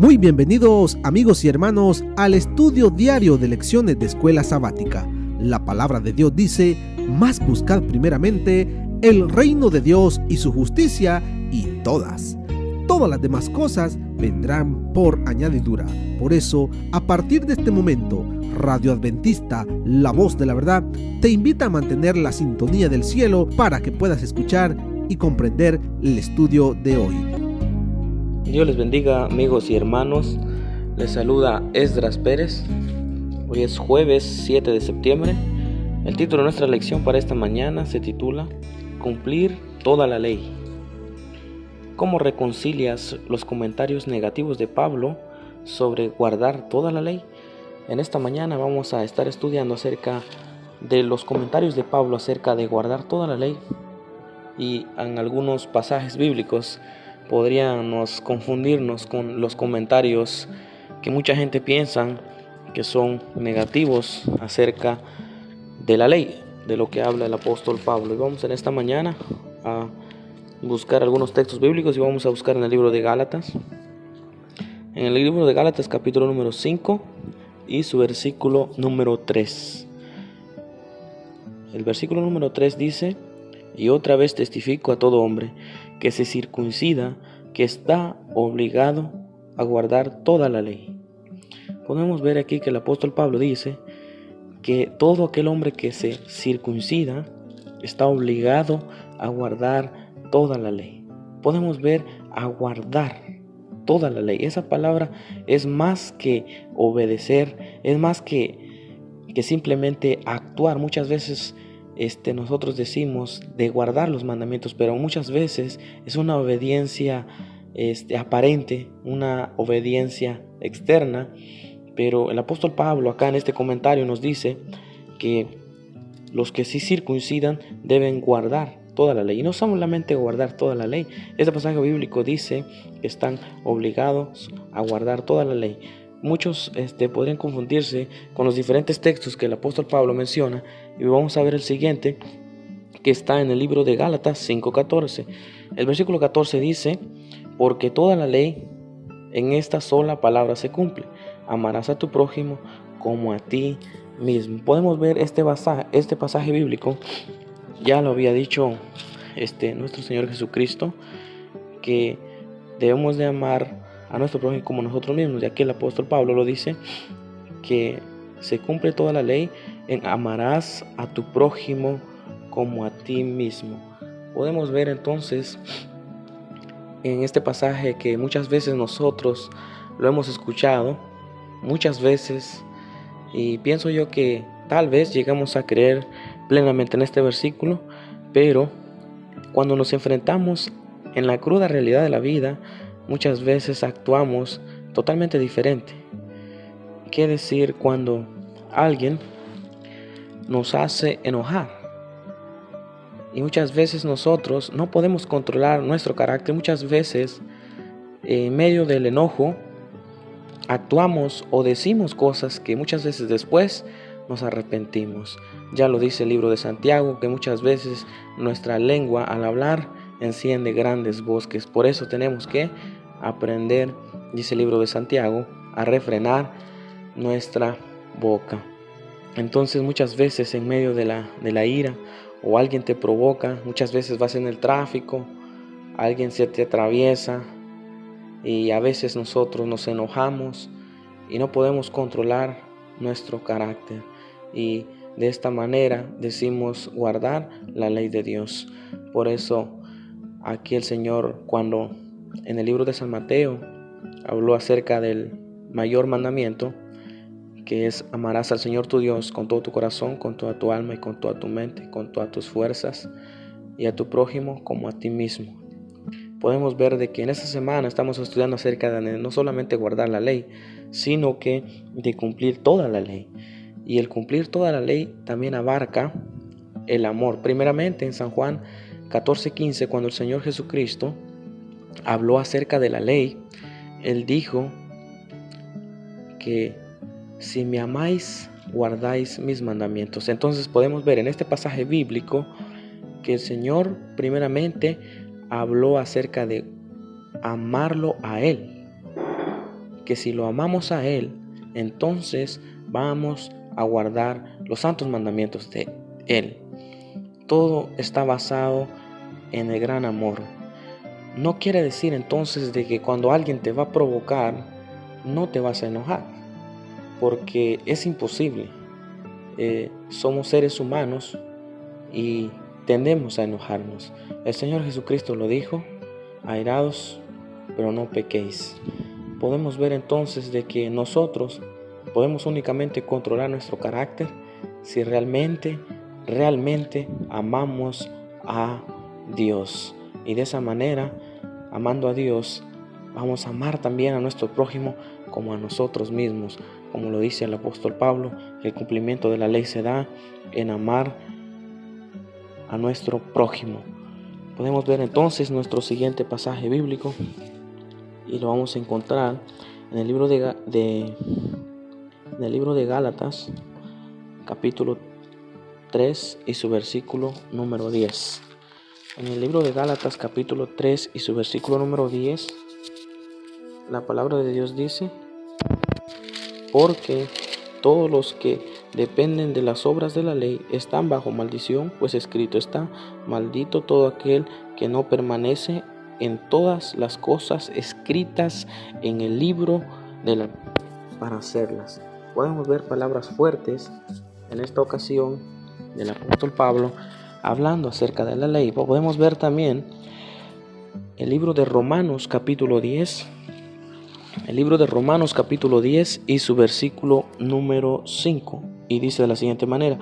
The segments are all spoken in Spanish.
Muy bienvenidos amigos y hermanos al estudio diario de lecciones de Escuela Sabática. La palabra de Dios dice: mas buscad primeramente el reino de Dios y su justicia, y todas las demás cosas vendrán por añadidura. Por eso, a partir de este momento, Radio Adventista, la voz de la verdad, te invita a mantener la sintonía del cielo para que puedas escuchar y comprender el estudio de hoy. Dios les bendiga, amigos y hermanos. Les saluda Esdras Pérez. Hoy es jueves 7 de septiembre. El título de nuestra lección para esta mañana se titula Cumplir toda la ley. ¿Cómo reconcilias los comentarios negativos de Pablo sobre guardar toda la ley? En esta mañana vamos a estar estudiando acerca de los comentarios de Pablo acerca de guardar toda la ley, y en algunos pasajes bíblicos podríamos confundirnos con los comentarios que mucha gente piensa que son negativos acerca de la ley, de lo que habla el apóstol Pablo. Y vamos en esta mañana a buscar algunos textos bíblicos y vamos a buscar en el libro de Gálatas. En el libro de Gálatas, capítulo número 5 y su versículo número 3. El versículo número 3 dice: y otra vez testifico a todo hombre que se circuncida, que está obligado a guardar toda la ley. Podemos ver aquí que el apóstol Pablo dice que todo aquel hombre que se circuncida está obligado a guardar toda la ley. Podemos ver a guardar toda la ley. Esa palabra es más que obedecer, es más que simplemente actuar. Muchas veces nosotros decimos de guardar los mandamientos, pero muchas veces es una obediencia aparente, una obediencia externa. Pero el apóstol Pablo acá en este comentario nos dice que los que sí circuncidan deben guardar toda la ley. Y no solamente guardar toda la ley. Este pasaje bíblico dice que están obligados a guardar toda la ley. Muchos podrían confundirse con los diferentes textos que el apóstol Pablo menciona, y vamos a ver el siguiente, que está en el libro de Gálatas 5:14. El versículo 14 dice: porque toda la ley en esta sola palabra se cumple: amarás a tu prójimo como a ti mismo. Podemos ver este pasaje bíblico. Ya lo había dicho nuestro Señor Jesucristo, que debemos de amar a nuestro prójimo como nosotros mismos. Y aquí el apóstol Pablo lo dice, que se cumple toda la ley en amarás a tu prójimo como a ti mismo. Podemos ver entonces en este pasaje que muchas veces nosotros lo hemos escuchado, muchas veces, y pienso yo que tal vez llegamos a creer plenamente en este versículo, pero cuando nos enfrentamos en la cruda realidad de la vida, muchas veces actuamos totalmente diferente. ¿Qué decir cuando alguien nos hace enojar? Y muchas veces nosotros no podemos controlar nuestro carácter. Muchas veces en medio del enojo actuamos o decimos cosas que muchas veces después nos arrepentimos. Ya lo dice el libro de Santiago, que muchas veces nuestra lengua al hablar enciende grandes bosques. Por eso tenemos que aprender, dice el libro de Santiago, a refrenar nuestra boca. Entonces muchas veces en medio de la ira, o alguien te provoca, muchas veces vas en el tráfico, alguien se te atraviesa, y a veces nosotros nos enojamos y no podemos controlar nuestro carácter, y de esta manera decimos guardar la ley de Dios. Por eso aquí el Señor, cuando en el libro de San Mateo habló acerca del mayor mandamiento, que es amarás al Señor tu Dios con todo tu corazón, con toda tu alma y con toda tu mente, con todas tus fuerzas, y a tu prójimo como a ti mismo. Podemos ver de que en esta semana estamos estudiando acerca de no solamente guardar la ley, sino que de cumplir toda la ley. Y el cumplir toda la ley también abarca el amor. Primeramente en San Juan 14:15, cuando el Señor Jesucristo habló acerca de la ley, Él dijo que si me amáis, guardáis mis mandamientos. Entonces podemos ver en este pasaje bíblico que el Señor primeramente habló acerca de amarlo a Él. porque si lo amamos a Él, entonces vamos a guardar los santos mandamientos de Él. Todo está basado en el gran amor. No quiere decir entonces de que cuando alguien te va a provocar, no te vas a enojar, porque es imposible. Somos seres humanos y tendemos a enojarnos. El Señor Jesucristo lo dijo: airaos, pero no pequéis. Podemos ver entonces de que nosotros podemos únicamente controlar nuestro carácter si realmente amamos a Dios. Y de esa manera, amando a Dios, vamos a amar también a nuestro prójimo como a nosotros mismos. Como lo dice el apóstol Pablo, el cumplimiento de la ley se da en amar a nuestro prójimo. Podemos ver entonces nuestro siguiente pasaje bíblico y lo vamos a encontrar en el libro de Gálatas, capítulo 3 y su versículo número 10. En el libro de Gálatas, capítulo 3 y su versículo número 10, la palabra de Dios dice: porque todos los que dependen de las obras de la ley están bajo maldición, pues escrito está: maldito todo aquel que no permanece en todas las cosas escritas en el libro de la ley para hacerlas. Podemos ver palabras fuertes en esta ocasión del apóstol Pablo hablando acerca de la ley. Podemos ver también el libro de Romanos capítulo 10. El libro de Romanos capítulo 10 y su versículo número 5. Y dice de la siguiente manera: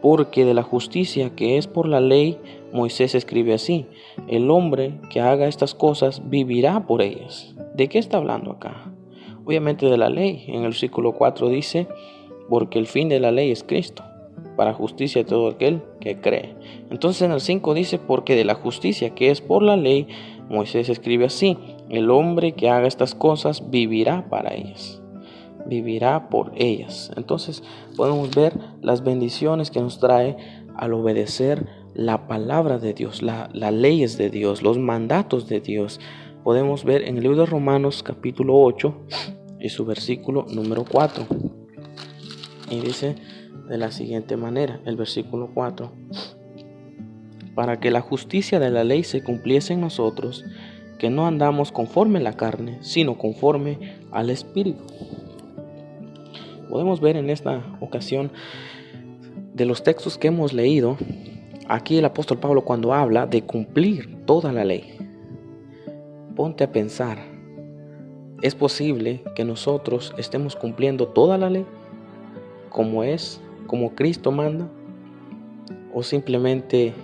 porque de la justicia que es por la ley, Moisés escribe así: el hombre que haga estas cosas vivirá por ellas. ¿De qué está hablando acá? Obviamente de la ley. En el versículo 4 dice: porque el fin de la ley es Cristo, para justicia de todo aquel que cree. Entonces en el 5 dice: porque de la justicia que es por la ley, Moisés escribe así: el hombre que haga estas cosas vivirá para ellas. Vivirá por ellas. Entonces podemos ver las bendiciones que nos trae al obedecer la palabra de Dios, las leyes de Dios, los mandatos de Dios. Podemos ver en el libro de Romanos capítulo 8 y su versículo número 4. Y dice de la siguiente manera, el versículo 4: para que la justicia de la ley se cumpliese en nosotros, que no andamos conforme a la carne, sino conforme al Espíritu. Podemos ver en esta ocasión de los textos que hemos leído, aquí el apóstol Pablo cuando habla de cumplir toda la ley. Ponte a pensar, ¿es posible que nosotros estemos cumpliendo toda la ley como Cristo manda? ¿O simplemente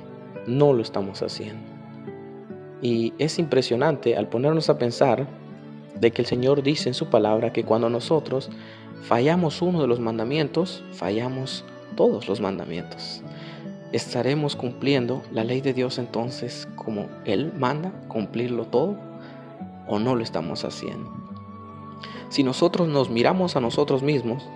no lo estamos haciendo? Y es impresionante al ponernos a pensar de que el Señor dice en su palabra que cuando nosotros fallamos uno de los mandamientos, fallamos todos los mandamientos. ¿Estaremos cumpliendo la ley de Dios entonces como Él manda, cumplirlo todo? ¿O no lo estamos haciendo? Si nosotros nos miramos a nosotros mismos,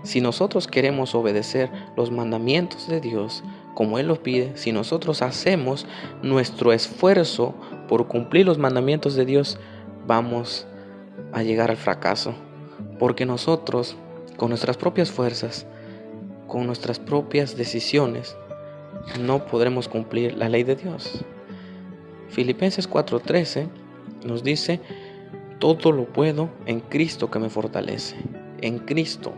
si nosotros queremos obedecer los mandamientos de Dios como Él los pide, si nosotros hacemos nuestro esfuerzo por cumplir los mandamientos de Dios, vamos a llegar al fracaso. Porque nosotros, con nuestras propias fuerzas, con nuestras propias decisiones, no podremos cumplir la ley de Dios. Filipenses 4:13 nos dice: todo lo puedo en Cristo que me fortalece. En Cristo.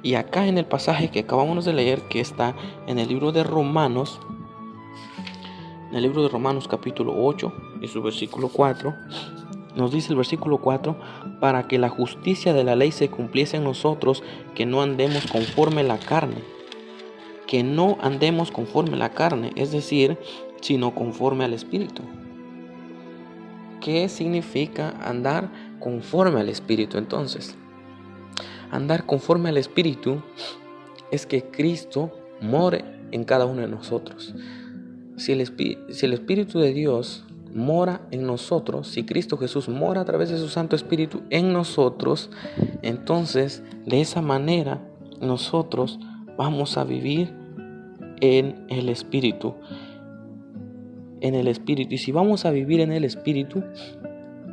Y acá en el pasaje que acabamos de leer, que está en el libro de Romanos, capítulo 8 y su versículo 4, nos dice el versículo 4: para que la justicia de la ley se cumpliese en nosotros, que no andemos conforme a la carne. Que no andemos conforme a la carne, es decir, sino conforme al Espíritu. ¿Qué significa andar conforme al Espíritu entonces? Andar conforme al Espíritu es que Cristo more en cada uno de nosotros. Si el Espíritu de Dios mora en nosotros, si Cristo Jesús mora a través de su Santo Espíritu en nosotros, entonces de esa manera nosotros vamos a vivir en el Espíritu. Y si vamos a vivir en el Espíritu,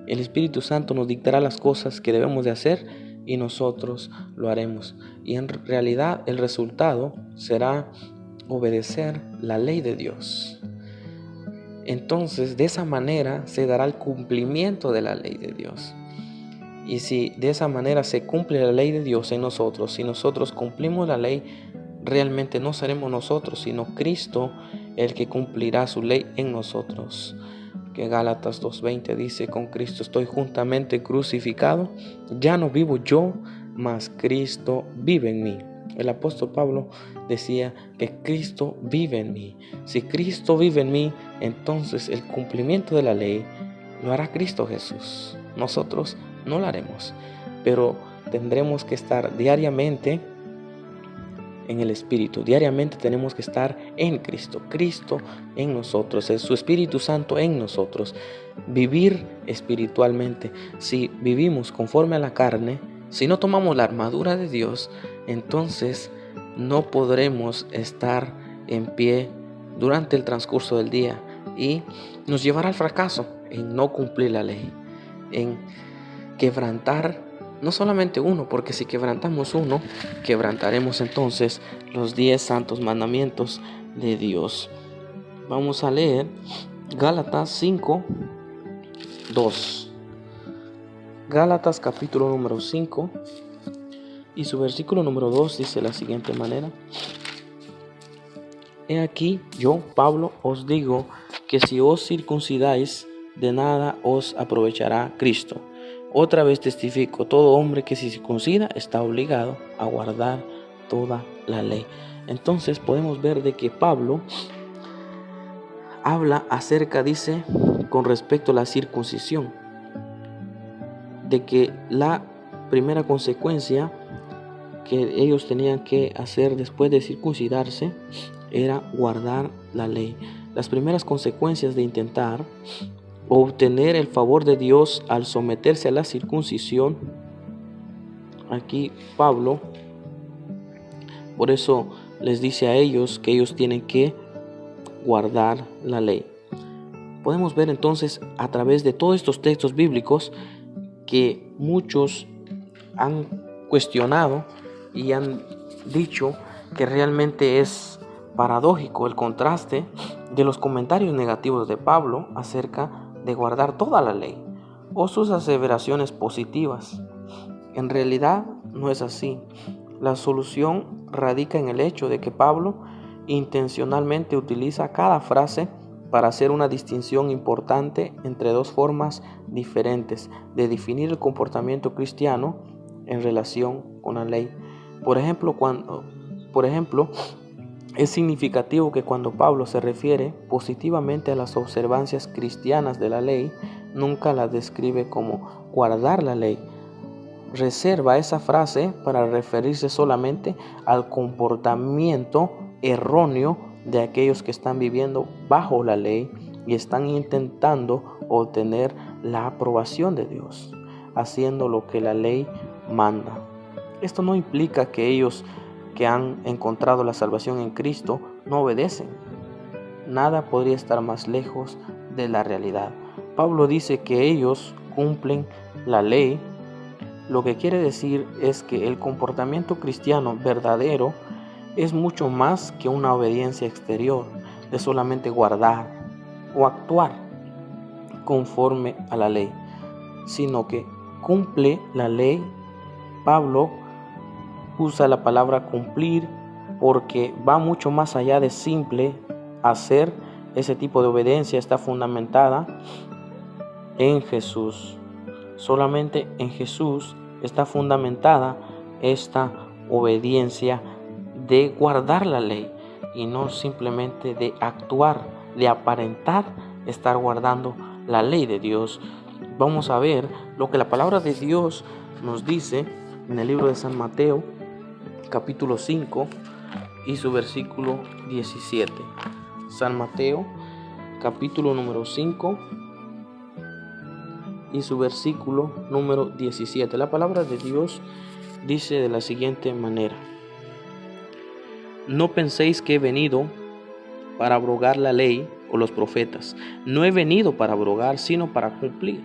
El Espíritu Santo nos dictará las cosas que debemos de hacer y nosotros lo haremos. Y en realidad el resultado será obedecer la ley de Dios. Entonces, de esa manera se dará el cumplimiento de la ley de Dios. Y si de esa manera se cumple la ley de Dios en nosotros, si nosotros cumplimos la ley, realmente no seremos nosotros, sino Cristo el que cumplirá su ley en nosotros. Que Gálatas 2:20 dice: con Cristo estoy juntamente crucificado, ya no vivo yo, mas Cristo vive en mí. El apóstol Pablo decía que Cristo vive en mí. Si Cristo vive en mí, entonces el cumplimiento de la ley lo hará Cristo Jesús. Nosotros no lo haremos, pero tendremos que estar diariamente en el Espíritu. Diariamente tenemos que estar en Cristo, Cristo en nosotros, es su Espíritu Santo en nosotros. Vivir espiritualmente. Si vivimos conforme a la carne, si no tomamos la armadura de Dios, entonces no podremos estar en pie durante el transcurso del día y nos llevará al fracaso en no cumplir la ley, en quebrantar no solamente uno, porque si quebrantamos uno, quebrantaremos entonces los 10 santos mandamientos de Dios. Vamos a leer Gálatas 5:2. Gálatas capítulo número 5 y su versículo número 2 dice de la siguiente manera: He aquí, yo, Pablo, os digo que si os circuncidáis, de nada os aprovechará Cristo. Otra vez testifico, todo hombre que se circuncida está obligado a guardar toda la ley. Entonces podemos ver de que Pablo habla acerca, dice, con respecto a la circuncisión, de que la primera consecuencia que ellos tenían que hacer después de circuncidarse era guardar la ley. Las primeras consecuencias de intentar obtener el favor de Dios al someterse a la circuncisión, aquí Pablo por eso les dice a ellos que ellos tienen que guardar la ley. Podemos ver entonces a través de todos estos textos bíblicos que muchos han cuestionado y han dicho que realmente es paradójico el contraste de los comentarios negativos de Pablo acerca de guardar toda la ley o sus aseveraciones positivas. En realidad no es así. La solución radica en el hecho de que Pablo intencionalmente utiliza cada frase para hacer una distinción importante entre dos formas diferentes de definir el comportamiento cristiano en relación con la ley. Por ejemplo, es significativo que cuando Pablo se refiere positivamente a las observancias cristianas de la ley, nunca las describe como guardar la ley. Reserva esa frase para referirse solamente al comportamiento erróneo de aquellos que están viviendo bajo la ley y están intentando obtener la aprobación de Dios, haciendo lo que la ley manda. Esto no implica que ellos que han encontrado la salvación en Cristo no obedecen. Nada podría estar más lejos de la realidad. Pablo dice que ellos cumplen la ley. Lo que quiere decir es que el comportamiento cristiano verdadero es mucho más que una obediencia exterior, de solamente guardar o actuar conforme a la ley, sino que cumple la ley. Pablo usa la palabra cumplir porque va mucho más allá de simple hacer. Ese tipo de obediencia está fundamentada en Jesús. Solamente en Jesús está fundamentada esta obediencia de guardar la ley y no simplemente de actuar, de aparentar estar guardando la ley de Dios. Vamos a ver lo que la palabra de Dios nos dice en el libro de San Mateo, capítulo 5 y su versículo 17. San Mateo, capítulo número 5 y su versículo número 17. La palabra de Dios dice de la siguiente manera: No penséis que he venido para abrogar la ley o los profetas. No he venido para abrogar, sino para cumplir.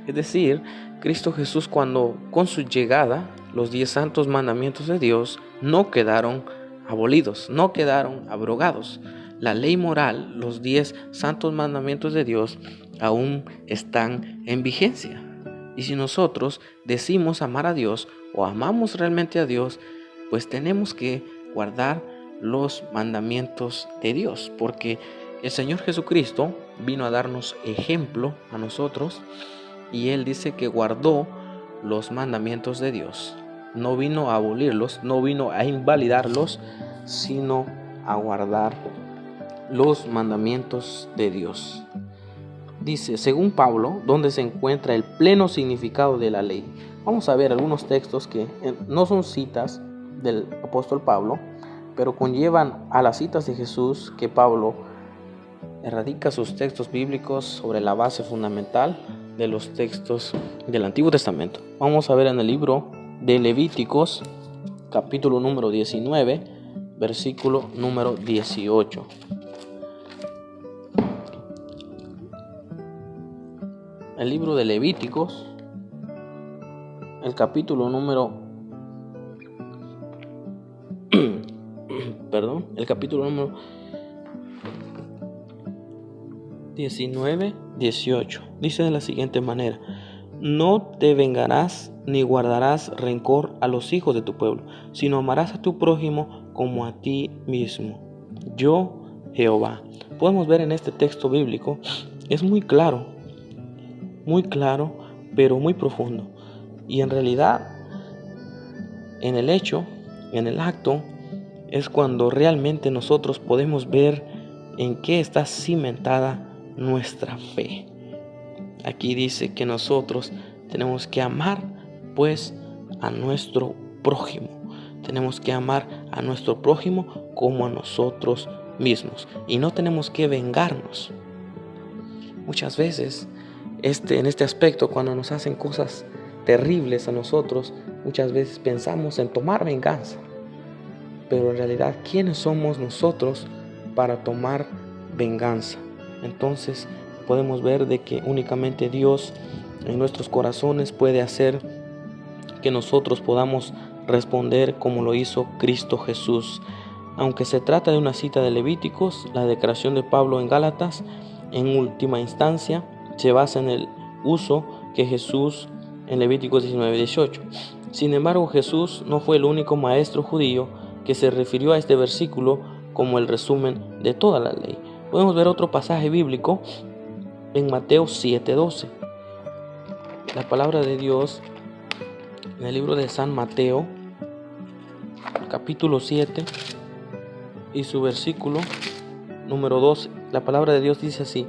Es decir, Cristo Jesús, cuando con su llegada, los 10 santos mandamientos de Dios no quedaron abolidos, no quedaron abrogados. La ley moral, los 10 santos mandamientos de Dios aún están en vigencia. Y si nosotros decimos amar a Dios o amamos realmente a Dios, pues tenemos que guardar los mandamientos de Dios, porque el Señor Jesucristo vino a darnos ejemplo a nosotros y Él dice que guardó los mandamientos de Dios. No vino a abolirlos, no vino a invalidarlos, sino a guardar los mandamientos de Dios. Dice, según Pablo, ¿dónde se encuentra el pleno significado de la ley? Vamos a ver algunos textos que no son citas del apóstol Pablo, pero conllevan a las citas de Jesús, que Pablo erradica sus textos bíblicos sobre la base fundamental de los textos del Antiguo Testamento. Vamos a ver en el libro de Levíticos, capítulo número 19, versículo número 18. El libro de Levíticos, el capítulo número 19, 18. Dice de la siguiente manera: no te vengarás ni guardarás rencor a los hijos de tu pueblo, sino amarás a tu prójimo como a ti mismo. Yo, Jehová. Podemos ver en este texto bíblico, es muy claro, pero muy profundo. Y en realidad, en el hecho, en el acto, es cuando realmente nosotros podemos ver en qué está cimentada nuestra fe. Aquí dice que nosotros tenemos que amar pues a nuestro prójimo. Tenemos que amar a nuestro prójimo como a nosotros mismos. Y no tenemos que vengarnos. Muchas veces en este aspecto, cuando nos hacen cosas terribles a nosotros, muchas veces pensamos en tomar venganza. Pero en realidad, ¿quiénes somos nosotros para tomar venganza? Entonces podemos ver de que únicamente Dios en nuestros corazones puede hacer que nosotros podamos responder como lo hizo Cristo Jesús. Aunque se trata de una cita de Levíticos, la declaración de Pablo en Gálatas, en última instancia, se basa en el uso que Jesús en Levíticos 19, 18. Sin embargo, Jesús no fue el único maestro judío que se refirió a este versículo como el resumen de toda la ley. Podemos ver otro pasaje bíblico en Mateo 7:12. La palabra de Dios en el libro de San Mateo, capítulo 7 y su versículo número 12. La palabra de Dios dice así: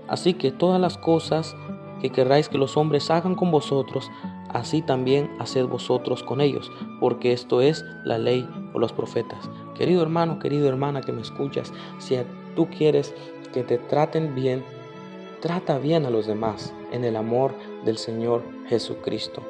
así que todas las cosas que querráis que los hombres hagan con vosotros, así también haced vosotros con ellos, porque esto es la ley o los profetas. Querido hermano, querida hermana que me escuchas, si tú quieres que te traten bien, trata bien a los demás en el amor del Señor Jesucristo.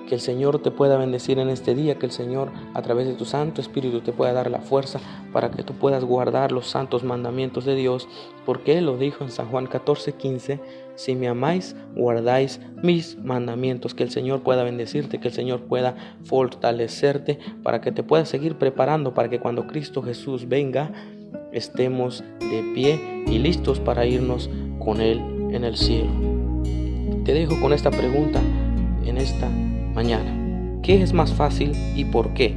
Que el Señor te pueda bendecir en este día, que el Señor a través de tu Santo Espíritu te pueda dar la fuerza para que tú puedas guardar los santos mandamientos de Dios, porque Él lo dijo en San Juan 14:15: si me amáis, guardáis mis mandamientos. Que el Señor pueda bendecirte, que el Señor pueda fortalecerte para que te puedas seguir preparando para que cuando Cristo Jesús venga estemos de pie y listos para irnos con Él en el cielo. Te dejo con esta pregunta en esta mañana: ¿qué es más fácil y por qué?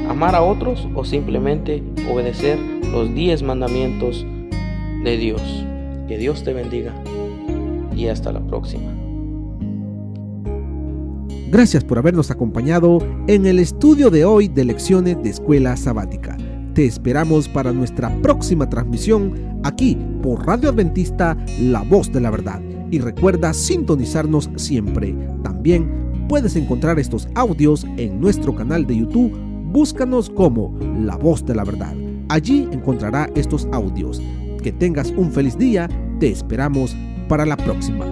¿Amar a otros o simplemente obedecer los 10 mandamientos de Dios? Que Dios te bendiga y hasta la próxima. Gracias por habernos acompañado en el estudio de hoy de Lecciones de Escuela Sabática. Te esperamos para nuestra próxima transmisión aquí por Radio Adventista, La Voz de la Verdad. Y recuerda sintonizarnos siempre. También puedes encontrar estos audios en nuestro canal de YouTube. Búscanos como La Voz de la Verdad. Allí encontrará estos audios. Que tengas un feliz día. Te esperamos para la próxima.